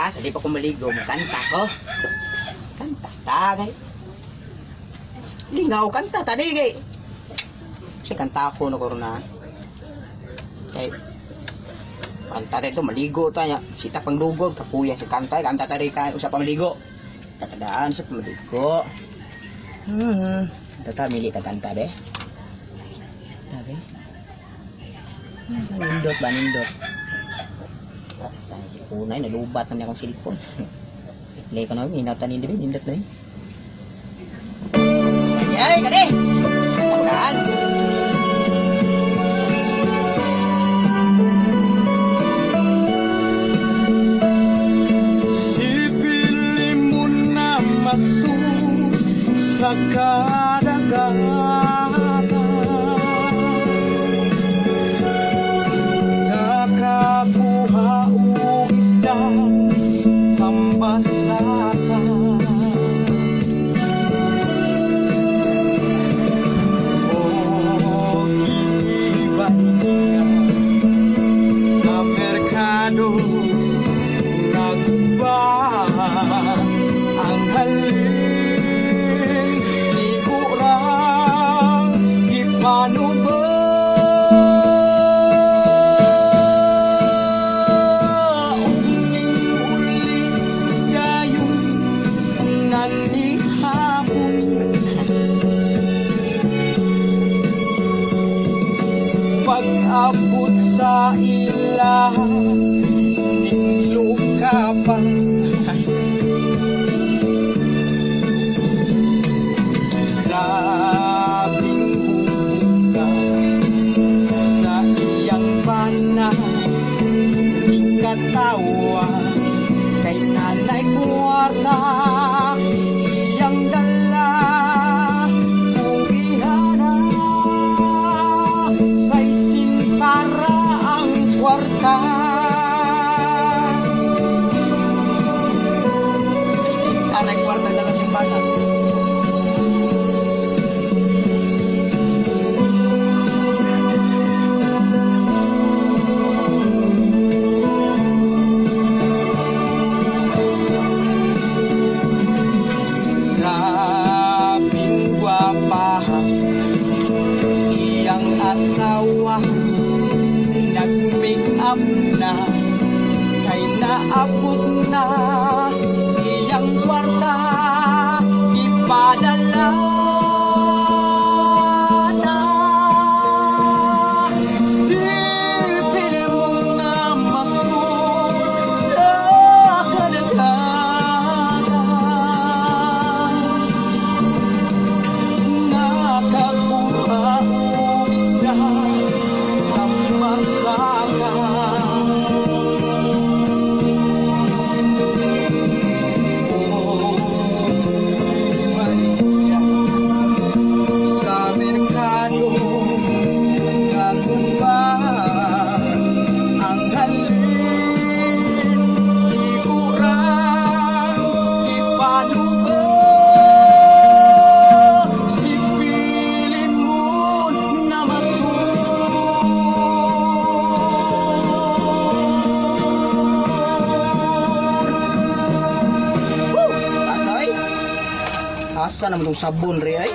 bukas, di pa ko maligo, magkanta ko. Kanta, tagay. Lingaw, kanta, tadigay. Kasi kanta ako na korona. Kay, kanta dito, maligo tayo. Sita pang lugod, kapuya si kanta, kanta tayo ka, usap pang maligo. Tatadaan sa pamaligo. Tata, mili ta kanta be. Tabi. Nindot ba, nindot? Saan si Kunay, nalubat na niya akong silikon. Lay ko na, minata nindot ba, nindot na yun. Ay, kani! Pagdaan! Sipili mo na masuk sa kadagatan, nakakuha o isda pambasakan. O iibay ka sa merkado, nagba ang halin, di kurang ipano ba? Uling-uling gayong nanihapon, pag-abot sa ilahan, niluka pa. Labing bubungka sa iyang bana, ikatawa kay nanay kwarta, iyang dala kung ihana sa'y sintara ang kwarta. Sa'y sintara ang kwarta dalang simbahan. Grabing gwapahan iyang asawa, nag-make up na kay naabot na iyang kwarta, ipadala na. Sipil mo na masuk sa kadagatan, nakakuha o isda pambasakan. Sa merkado, nagumba ang halin, di kurang ipano ba? Sipilin mo na masuk. Asa ay? Asa naman itong sabon re ay?